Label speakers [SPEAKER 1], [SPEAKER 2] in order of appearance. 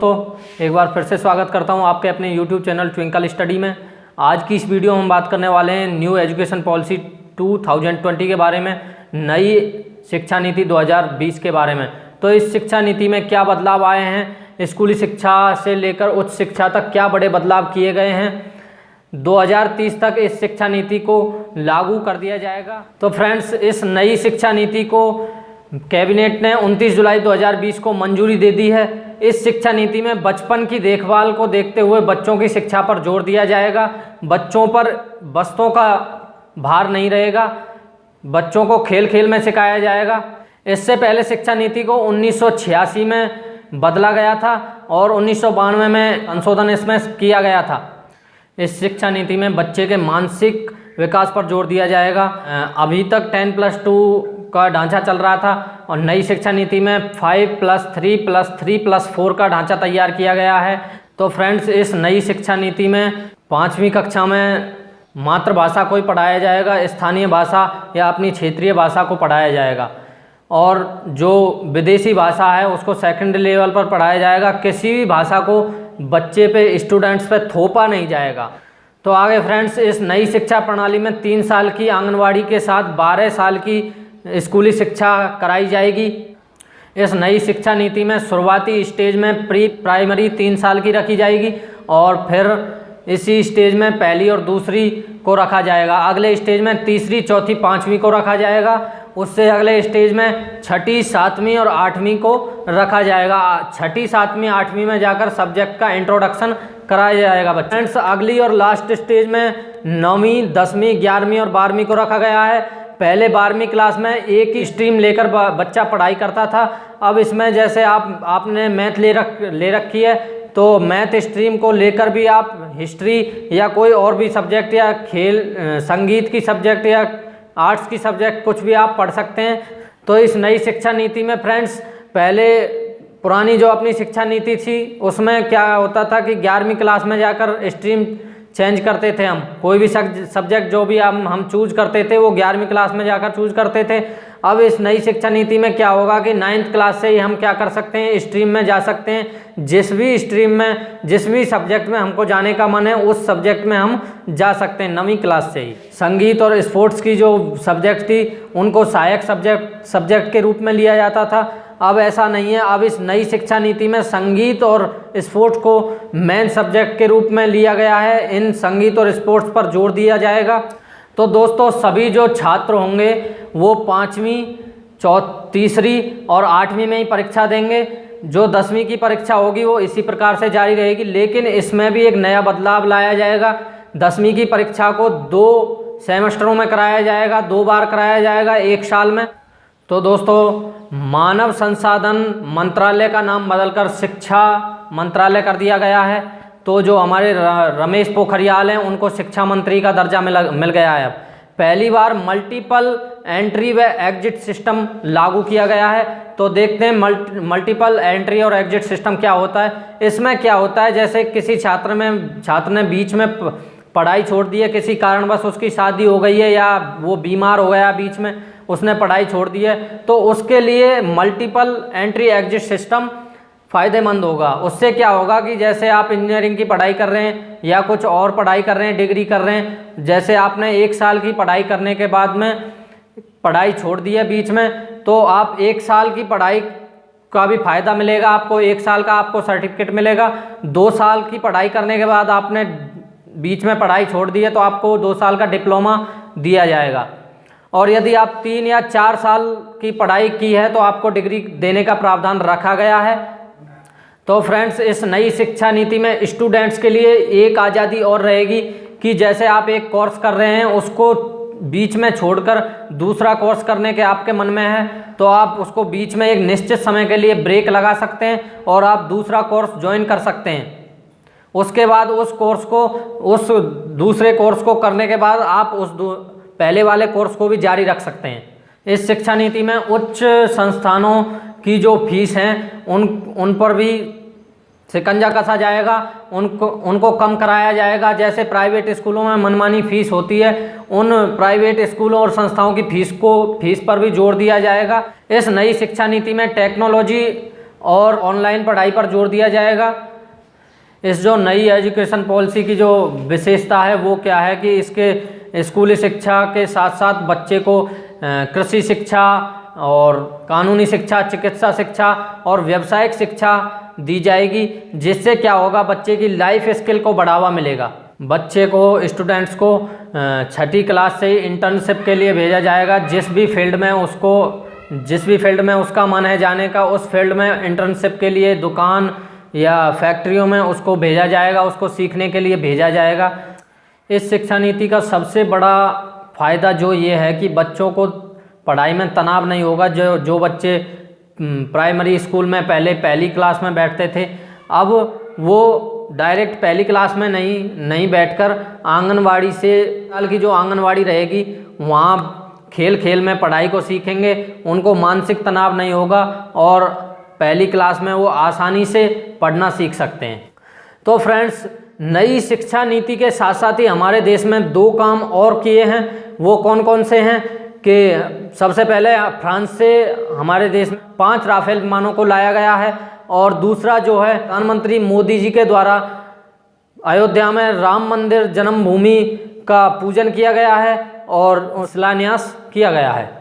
[SPEAKER 1] दोस्तों एक बार फिर से स्वागत करता हूं आपके अपने YouTube चैनल ट्विंकल स्टडी में। आज की इस वीडियो में हम बात करने वाले हैं न्यू एजुकेशन पॉलिसी 2020 के बारे में, नई शिक्षा नीति 2020 के बारे में। तो इस शिक्षा नीति में क्या बदलाव आए हैं, स्कूली शिक्षा से लेकर उच्च शिक्षा तक क्या बड़े बदलाव किए गए हैं, 2030 तक इस शिक्षा नीति को लागू कर दिया जाएगा। तो फ्रेंड्स, इस नई शिक्षा नीति को कैबिनेट ने 29 जुलाई 2020 को मंजूरी दे दी है। इस शिक्षा नीति में बचपन की देखभाल को देखते हुए बच्चों की शिक्षा पर जोर दिया जाएगा। बच्चों पर बस्तों का भार नहीं रहेगा, बच्चों को खेल खेल में सिखाया जाएगा। इससे पहले शिक्षा नीति को 1986 में बदला गया था और 1992 में संशोधन इसमें किया गया था। इस शिक्षा नीति में बच्चे के मानसिक विकास पर जोर दिया जाएगा। अभी तक 10+2 का ढांचा चल रहा था और नई शिक्षा नीति में 5+3+3+4 का ढांचा तैयार किया गया है। तो फ्रेंड्स, इस नई शिक्षा नीति में 5वीं कक्षा में मातृभाषा को ही पढ़ाया जाएगा, स्थानीय भाषा या अपनी क्षेत्रीय भाषा को पढ़ाया जाएगा और जो विदेशी भाषा है उसको सेकेंडरी लेवल पर पढ़ाया जाएगा। किसी भी भाषा को बच्चे पे, स्टूडेंट्स पे थोपा नहीं जाएगा। तो आगे फ्रेंड्स, इस नई शिक्षा प्रणाली में 3 साल की आंगनवाड़ी के साथ 12 साल की स्कूली शिक्षा कराई जाएगी। इस नई शिक्षा नीति में शुरुआती स्टेज में प्री प्राइमरी 3 साल की रखी जाएगी और फिर इसी स्टेज में पहली और दूसरी को रखा जाएगा। अगले स्टेज में तीसरी, चौथी, 5वीं को रखा जाएगा। उससे अगले स्टेज में 6ठी, 7वीं और 8वीं को रखा जाएगा। 6ठी, 7वीं, 8वीं में जाकर सब्जेक्ट का इंट्रोडक्शन कराया जाएगा बच्चे। फ्रेंड्स, अगली और लास्ट स्टेज में 9वीं, 10वीं, 11वीं और 12वीं को रखा गया है। पहले 12वीं क्लास में एक ही स्ट्रीम लेकर बच्चा पढ़ाई करता था। अब इसमें जैसे आपने मैथ ले रखी है तो मैथ स्ट्रीम को लेकर भी आप हिस्ट्री या कोई और भी सब्जेक्ट या खेल, संगीत की सब्जेक्ट या आर्ट्स की सब्जेक्ट कुछ भी आप पढ़ सकते हैं। तो इस नई शिक्षा नीति में फ्रेंड्स, पहले पुरानी जो अपनी शिक्षा नीति थी उसमें क्या होता था कि 11वीं क्लास में जाकर स्ट्रीम चेंज करते थे। हम कोई भी सब्जेक्ट जो भी हम चूज करते थे वो 11वीं क्लास में जाकर चूज करते थे। अब इस नई शिक्षा नीति में क्या होगा कि 9th क्लास से ही हम क्या कर सकते हैं, स्ट्रीम में जा सकते हैं। जिस भी स्ट्रीम में, जिस भी सब्जेक्ट में हमको जाने का मन है उस सब्जेक्ट में हम जा सकते हैं 9वीं क्लास से ही। संगीत और स्पोर्ट्स की जो सब्जेक्ट थी उनको सहायक सब्जेक्ट के रूप में लिया जाता था। अब ऐसा नहीं है। अब इस नई शिक्षा नीति में संगीत और स्पोर्ट्स को मेन सब्जेक्ट के रूप में लिया गया है। इन संगीत और स्पोर्ट्स पर जोर दिया जाएगा। तो दोस्तों, सभी जो छात्र होंगे वो 5वीं, तीसरी और 8वीं में ही परीक्षा देंगे। जो 10वीं की परीक्षा होगी वो इसी प्रकार से जारी रहेगी, लेकिन इसमें भी एक नया बदलाव लाया जाएगा। 10वीं की परीक्षा को 2 सेमेस्टरों में कराया जाएगा, 2 बार कराया जाएगा 1 साल में। तो दोस्तों, मानव संसाधन मंत्रालय का नाम बदलकर शिक्षा मंत्रालय कर दिया गया है। तो जो हमारे रमेश पोखरियाल हैं उनको शिक्षा मंत्री का दर्जा मिल गया है। पहली बार मल्टीपल एंट्री व एग्जिट सिस्टम लागू किया गया है। तो देखते हैं मल्टीपल एंट्री और एग्जिट सिस्टम क्या होता है। इसमें क्या होता है, जैसे किसी छात्र ने बीच में पढ़ाई छोड़ दी है, किसी कारणवश उसकी शादी हो गई है या वो बीमार हो गया, बीच में उसने पढ़ाई छोड़ दी है, तो उसके लिए मल्टीपल एंट्री एग्जिट सिस्टम फ़ायदेमंद होगा। उससे क्या होगा कि जैसे आप इंजीनियरिंग की पढ़ाई कर रहे हैं या कुछ और पढ़ाई कर रहे हैं, डिग्री कर रहे हैं, जैसे आपने 1 साल की पढ़ाई करने के बाद में पढ़ाई छोड़ दी है बीच में, तो आप 1 साल की पढ़ाई का भी फ़ायदा मिलेगा आपको। 1 साल का आपको सर्टिफिकेट मिलेगा। 2 साल की पढ़ाई करने के बाद आपने बीच में पढ़ाई छोड़ दी है तो आपको 2 साल का डिप्लोमा दिया जाएगा। और यदि आप 3 या 4 साल की पढ़ाई की है तो आपको डिग्री देने का प्रावधान रखा गया है। तो फ्रेंड्स, इस नई शिक्षा नीति में स्टूडेंट्स के लिए एक आज़ादी और रहेगी कि जैसे आप एक कोर्स कर रहे हैं उसको बीच में छोड़कर दूसरा कोर्स करने के आपके मन में है तो आप उसको बीच में एक निश्चित समय के लिए ब्रेक लगा सकते हैं और आप दूसरा कोर्स ज्वाइन कर सकते हैं। उसके बाद उस दूसरे कोर्स को करने के बाद आप उस पहले वाले कोर्स को भी जारी रख सकते हैं। इस शिक्षा नीति में उच्च संस्थानों की जो फीस हैं उन पर भी शिकंजा कसा जाएगा, उनको कम कराया जाएगा। जैसे प्राइवेट स्कूलों में मनमानी फीस होती है, उन प्राइवेट स्कूलों और संस्थाओं की फीस पर भी जोर दिया जाएगा। इस नई शिक्षा नीति में टेक्नोलॉजी और ऑनलाइन पढ़ाई पर जोर दिया जाएगा। इस जो नई एजुकेशन पॉलिसी की जो विशेषता है वो क्या है कि इसके स्कूली शिक्षा के साथ साथ बच्चे को कृषि शिक्षा और कानूनी शिक्षा, चिकित्सा शिक्षा और व्यावसायिक शिक्षा दी जाएगी, जिससे क्या होगा, बच्चे की लाइफ स्किल को बढ़ावा मिलेगा। बच्चे को, स्टूडेंट्स को 6ठी क्लास से इंटर्नशिप के लिए भेजा जाएगा। जिस भी फील्ड में उसका मन है जाने का, उस फील्ड में इंटर्नशिप के लिए दुकान या फैक्ट्रियों में उसको भेजा जाएगा, उसको सीखने के लिए भेजा जाएगा। इस शिक्षा नीति का सबसे बड़ा फ़ायदा जो ये है कि बच्चों को पढ़ाई में तनाव नहीं होगा। जो बच्चे प्राइमरी स्कूल में पहले पहली क्लास में बैठते थे, अब वो डायरेक्ट पहली क्लास में नहीं बैठकर आंगनवाड़ी से, साल की जो आंगनवाड़ी रहेगी वहाँ खेल खेल में पढ़ाई को सीखेंगे। उनको मानसिक तनाव नहीं होगा और पहली क्लास में वो आसानी से पढ़ना सीख सकते हैं। तो फ्रेंड्स, नई शिक्षा नीति के साथ साथ ही हमारे देश में 2 काम और किए हैं। वो कौन कौन से हैं कि सबसे पहले फ्रांस से हमारे देश में 5 राफेल विमानों को लाया गया है, और दूसरा जो है प्रधानमंत्री मोदी जी के द्वारा अयोध्या में राम मंदिर जन्मभूमि का पूजन किया गया है और शिलान्यास किया गया है।